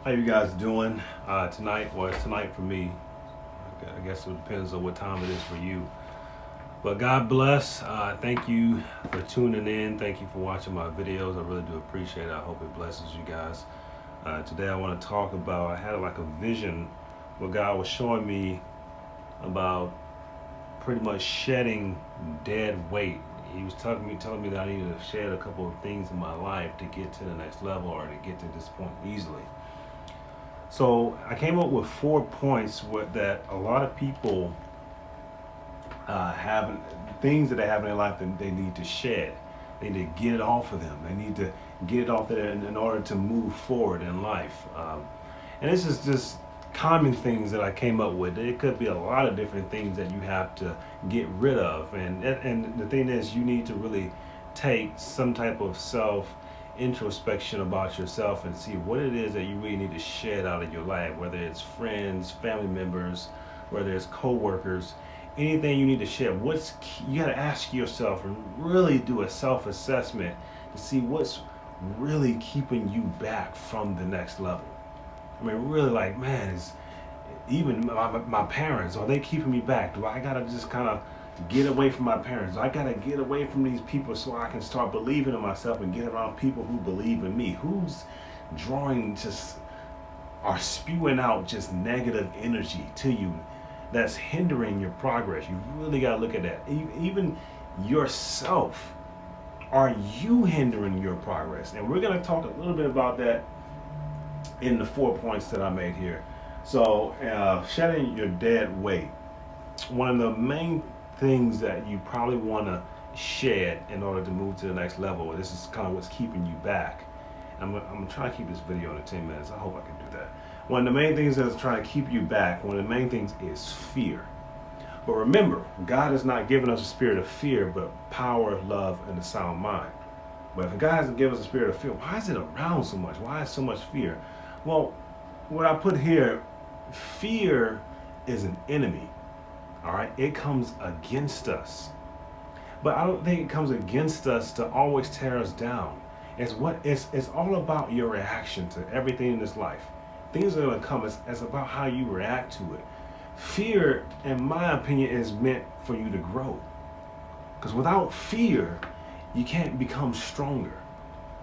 How you guys doing tonight? Well, it's tonight for me. I guess it depends on what time it is for you. But God bless. Thank you for tuning in. Thank you for watching my videos. I really do appreciate it. I hope it blesses you guys. Today I want to talk about, I had like a vision where God was showing me about pretty much shedding dead weight. He was telling me that I needed to shed a couple of things in my life to get to the next level or to get to this point easily. So I came up with 4 points that a lot of people have things that they have in their life that they need to shed. They need to get it off of them. They need to get it off there in order to move forward in life. And this is just common things that I came up with. It could be a lot of different things that you have to get rid of. And the thing is, you need to really take some type of self introspection about yourself and see what it is that you really need to shed out of your life, whether it's friends, family members, whether it's co-workers, anything you need to shed. You got to ask yourself and really do a self-assessment to see what's really keeping you back from the next level. I mean, really, like, man, is even my parents, are they keeping me back? Do I gotta just kind of get away from my parents? I gotta get away from these people so I can start believing in myself and get around people who believe in me. Who's drawing just are spewing out just negative energy to you that's hindering your progress? You really gotta look at that. Even yourself, are you hindering your progress? And we're gonna talk a little bit about that in the 4 points that I made here. So, shedding your dead weight. One of the main things that you probably want to shed in order to move to the next level. This is kind of what's keeping you back. I'm gonna try to keep this video under 10 minutes. I hope I can do that. One of the main things that's trying to keep you back, one of the main things is fear. But remember, God has not given us a spirit of fear, but power, love, and a sound mind. But if God hasn't given us a spirit of fear, why is it around so much? Why is so much fear? Well, what I put here, fear is an enemy. All right, it comes against us, but I don't think it comes against us to always tear us down. It's all about your reaction to everything in this life. Things are going to come. It's about how you react to it. Fear, in my opinion, is meant for you to grow, because without fear, you can't become stronger.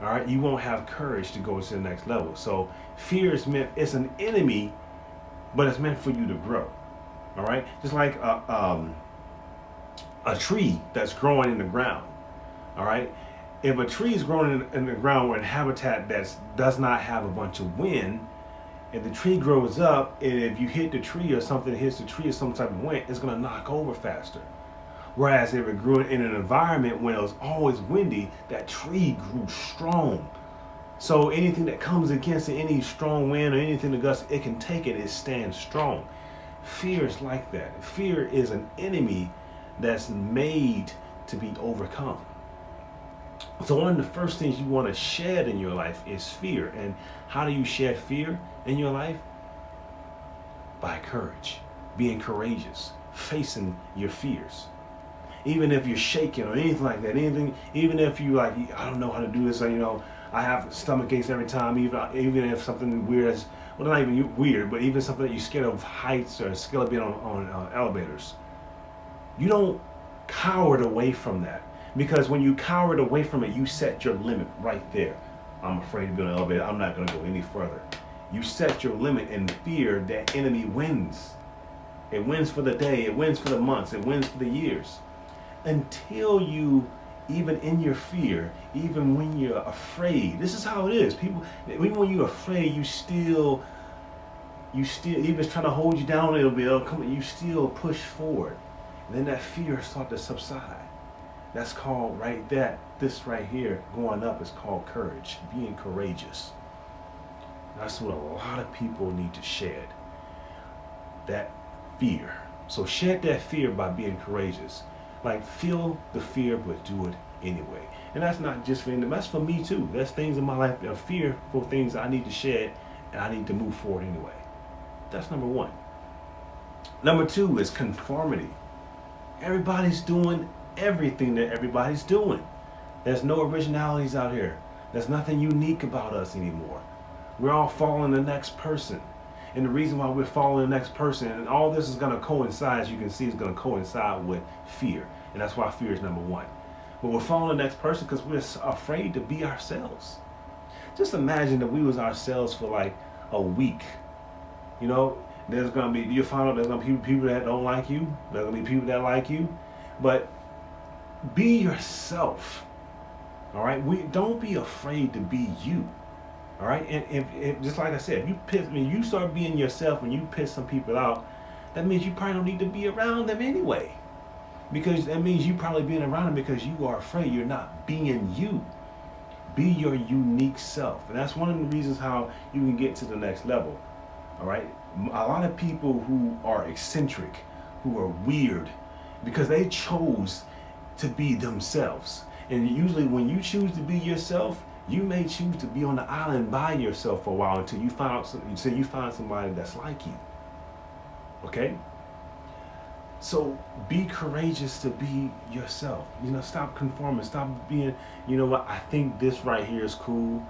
All right, you won't have courage to go to the next level. So fear it's an enemy, but it's meant for you to grow. All right, just like a tree that's growing in the ground. All right, if a tree is growing in the ground or in habitat that does not have a bunch of wind, if the tree grows up and if you hit the tree or something hits the tree or some type of wind, it's going to knock over faster. Whereas if it grew in an environment when it was always windy, that tree grew strong. So anything that comes against it, any strong wind or anything that gusts, it can take it, it stands strong. Fear is like that. Fear is an enemy that's made to be overcome. So one of the first things you want to shed in your life is fear. And how do you shed fear in your life? By courage, being courageous, facing your fears. Even if you're shaking or anything like that, even if you like, I don't know how to do this, or, I have stomach aches every time, even if something weird is, well, not even weird, but even something that you're scared of heights or scared of being on elevators. You don't cower away from that, because when you cower away from it, you set your limit right there. I'm afraid to be on an elevator. I'm not going to go any further. You set your limit, and fear, that enemy wins. It wins for the day. It wins for the months. It wins for the years. Until you, even in your fear, even when you're afraid, this is how it is. People, even when you're afraid, you still, even it's trying to hold you down a little bit, you still push forward. And then that fear starts to subside. That's called this right here, going up, is called courage, being courageous. That's what a lot of people need to shed, that fear. So shed that fear by being courageous. Like, feel the fear, but do it anyway. And that's not just for them, that's for me too. There's things in my life that are fearful things I need to shed, and I need to move forward anyway. That's number one. Number two is conformity. Everybody's doing everything that everybody's doing. There's no originalities out here. There's nothing unique about us anymore. We're all following the next person. And the reason why we're following the next person, and all this is going to coincide, as you can see, is going to coincide with fear. And that's why fear is number one. But we're following the next person because we're afraid to be ourselves. Just imagine that we was ourselves for like a week. You know, there's going to be, you find out there's going to be people that don't like you. There's going to be people that like you. But be yourself. All right? Don't be afraid to be you. All right? And if just like I said, when you start being yourself and you piss some people out, that means you probably don't need to be around them anyway. Because that means you probably being around them because you are afraid you're not being you. Be your unique self. And that's one of the reasons how you can get to the next level. All right? A lot of people who are eccentric, who are weird, because they chose to be themselves. And usually when you choose to be yourself, you may choose to be on the island by yourself for a while until you find somebody that's like you. Okay? So be courageous to be yourself. You know, stop conforming. Stop being, you know what, I think this right here is cool.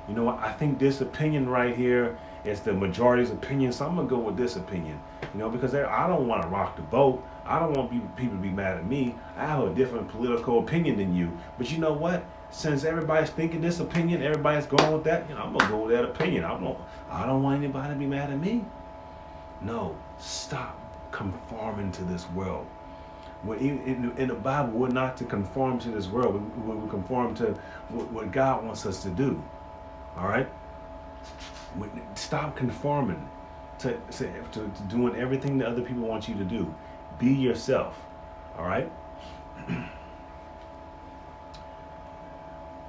You know what, I think this opinion right here is the majority's opinion, so I'm going to go with this opinion. You know, because I don't want to rock the boat. I don't want people to be mad at me. I have a different political opinion than you. But you know what? Since everybody's thinking this opinion, everybody's going with that, you know, I'm going to go with that opinion. I don't want anybody to be mad at me. No, stop conforming to this world. In the Bible, we're not to conform to this world. We conform to what God wants us to do. All right? Stop conforming to doing everything that other people want you to do. Be yourself. All right?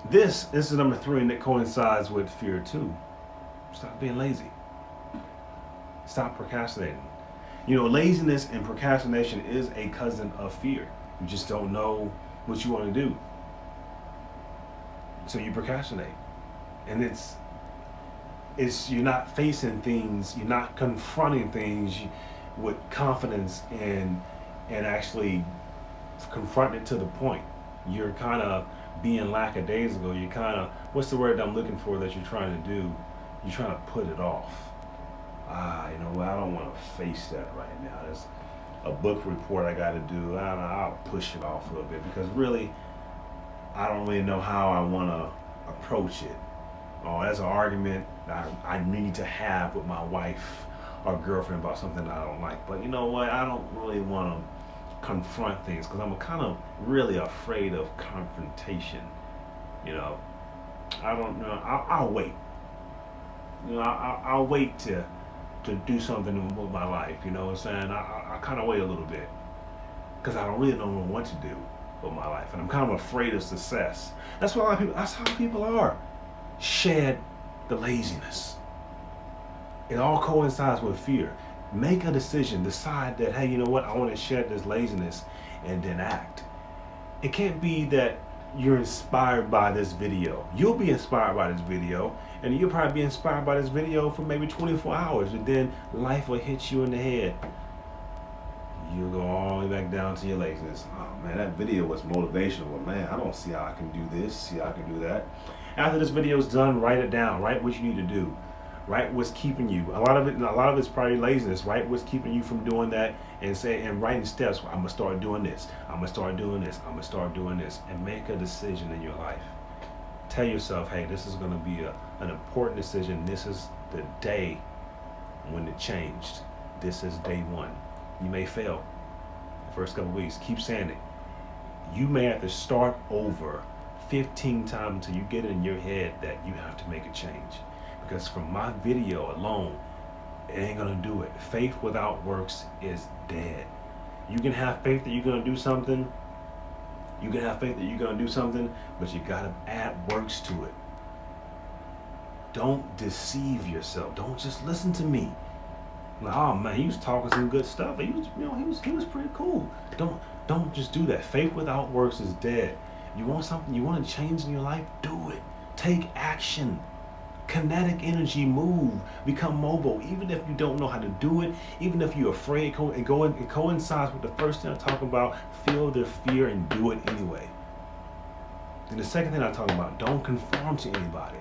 This is number 3, and it coincides with fear too. Stop being lazy. Stop procrastinating. You know, laziness and procrastination is a cousin of fear. You just don't know what you want to do. So you procrastinate. And it's you're not facing things, you're not confronting things with confidence and actually confronting it to the point. You're kind of being lackadaisical. You're kind of, what's the word that I'm looking for that you're trying to do? You're trying to put it off. You know what, I don't want to face that right now. There's a book report I got to do. I don't know, I'll push it off a little bit because really, I don't really know how I want to approach it. As an argument I need to have with my wife or girlfriend about something that I don't like. But you know what, I don't really want to confront things because I'm kind of really afraid of confrontation. You know, I don't know. I'll wait. You know, I'll wait to do something with my life. You know what I'm saying? I kind of wait a little bit because I don't really know what to do with my life, and I'm kind of afraid of success. That's why a lot of people. That's how people are. Shed the laziness. It all coincides with fear. Make a decision. Decide that, hey, you know what? I want to shed this laziness, and then act. It can't be that you're inspired by this video. You'll be inspired by this video, and you'll probably be inspired by this video for maybe 24 hours, and then life will hit you in the head. You'll go all the way back down to your laziness. Oh man, that video was motivational, but man, I don't see how I can do this, see how I can do that. After this video is done, write it down. Write what you need to do. Write what's keeping you. A lot of it's probably laziness. Write what's keeping you from doing that, and writing steps. I'm gonna start doing this. I'm gonna start doing this. I'm gonna start doing this, and make a decision in your life. Tell yourself, hey, this is gonna be an important decision. This is the day when it changed. This is day one. You may fail the first couple of weeks. Keep saying it. You may have to start over 15 times until you get it in your head that you have to make a change. Because from my video alone, it ain't gonna do it. Faith without works is dead. You can have faith that you're gonna do something. You can have faith that you're gonna do something, but you gotta add works to it. Don't deceive yourself. Don't just listen to me. Like, oh man, he was talking some good stuff. He was pretty cool. Don't just do that. Faith without works is dead. You want something, you want to change in your life, do it. Take action. Kinetic energy, move, become mobile. Even if you don't know how to do it, even if you're afraid, it coincides with the first thing I'm talking about. Feel the fear and do it anyway. Then the second thing I'm talking about, don't conform to anybody.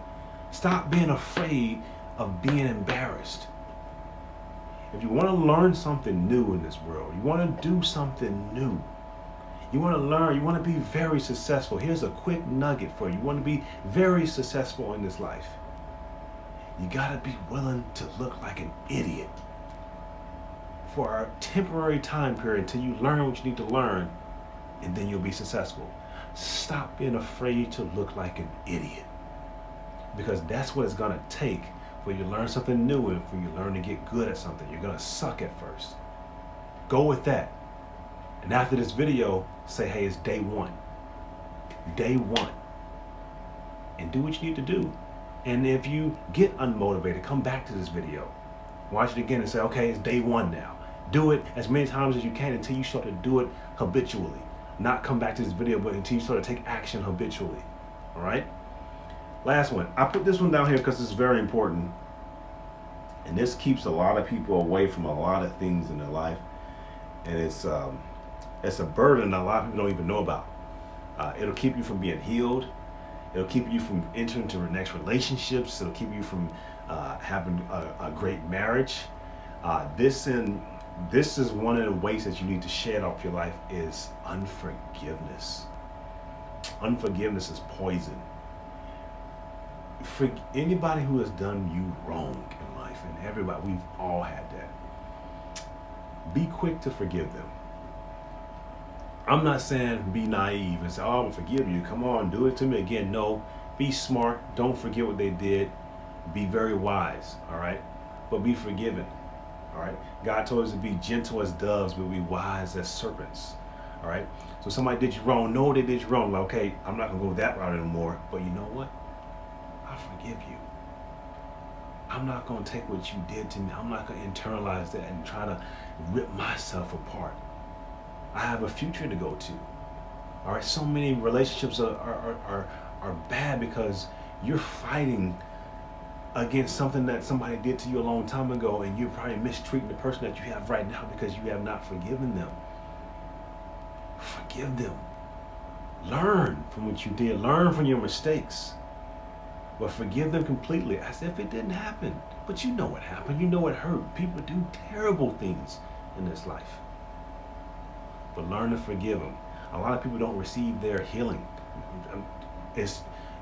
Stop being afraid of being embarrassed. If you want to learn something new in this world, you want to do something new, you want to learn, you want to be very successful. Here's a quick nugget for you. You want to be very successful in this life. You got to be willing to look like an idiot for a temporary time period until you learn what you need to learn, and then you'll be successful. Stop being afraid to look like an idiot, because that's what it's going to take for you to learn something new and for you to learn to get good at something. You're going to suck at first. Go with that. And after this video, say, hey, it's day one. Day one. And do what you need to do. And if you get unmotivated, come back to this video. Watch it again and say, okay, it's day one now. Do it as many times as you can until you start to do it habitually. Not come back to this video, but until you start to take action habitually. All right? Last one. I put this one down here because it's very important. And this keeps a lot of people away from a lot of things in their life. And it's a burden a lot of people don't even know about. It'll keep you from being healed. It'll keep you from entering into the next relationships. It'll keep you from having a great marriage. This is one of the ways that you need to shed off your life is unforgiveness. Unforgiveness is poison. For anybody who has done you wrong in life, and everybody, we've all had that, be quick to forgive them. I'm not saying be naive and say, oh, I'm gonna forgive you. Come on, do it to me again. No, be smart. Don't forget what they did. Be very wise, all right? But be forgiven, all right? God told us to be gentle as doves, but be wise as serpents, all right? So somebody did you wrong. No, they did you wrong. Like, okay, I'm not gonna go that route anymore. But you know what? I forgive you. I'm not gonna take what you did to me. I'm not gonna internalize that and try to rip myself apart. I have a future to go to. All right, so many relationships are bad because you're fighting against something that somebody did to you a long time ago, and you're probably mistreating the person that you have right now because you have not forgiven them. Forgive them. Learn from what you did. Learn from your mistakes. But forgive them completely as if it didn't happen. But you know what happened. You know it hurt. People do terrible things in this life. But learn to forgive them. A lot of people don't receive their healing.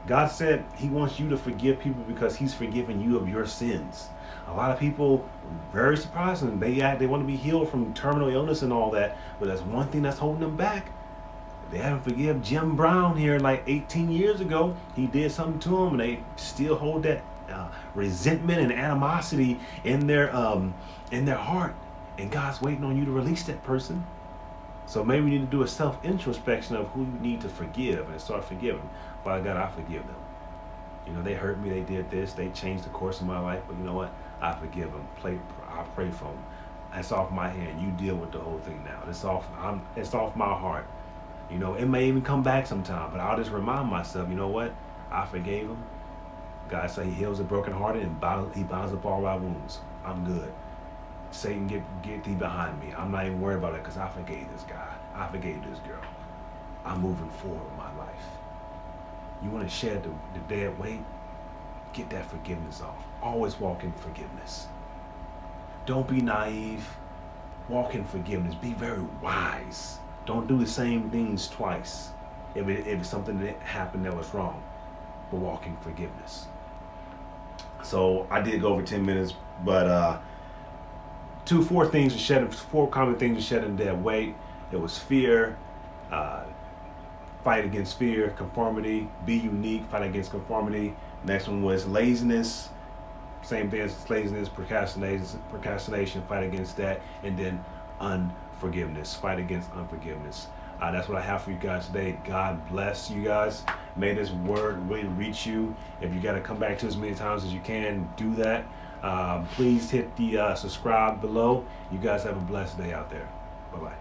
God said he wants you to forgive people because he's forgiven you of your sins. A lot of people, very surprising, they want to be healed from terminal illness and all that, but that's one thing that's holding them back. They haven't forgiven Jim Brown here like 18 years ago. He did something to them, and they still hold that resentment and animosity in their heart. And God's waiting on you to release that person. So maybe we need to do a self-introspection of who you need to forgive and start forgiving. Father God, I forgive them. You know, they hurt me, they did this, they changed the course of my life, but you know what? I forgive them. I pray for them. It's off my hand. You deal with the whole thing now. It's off my heart. You know, it may even come back sometime, but I'll just remind myself, you know what? I forgave him. God said he heals the brokenhearted and he binds up all our wounds. I'm good. Satan, get thee behind me. I'm not even worried about it because I forgave this guy. I forgave this girl. I'm moving forward with my life. You want to shed the dead weight? Get that forgiveness off. Always walk in forgiveness. Don't be naive. Walk in forgiveness. Be very wise. Don't do the same things twice if it's something that happened that was wrong. But walk in forgiveness. So I did go over 10 minutes, but four common things to shedding dead weight. It was fear, fight against fear, conformity, be unique, fight against conformity. Next one was laziness. Same thing as laziness, procrastination, fight against that. And then unforgiveness, fight against unforgiveness. That's what I have for you guys today. God bless you guys. May this word really reach you. If you got to come back to as many times as you can, do that. Please hit the subscribe below. You guys have a blessed day out there. Bye-bye.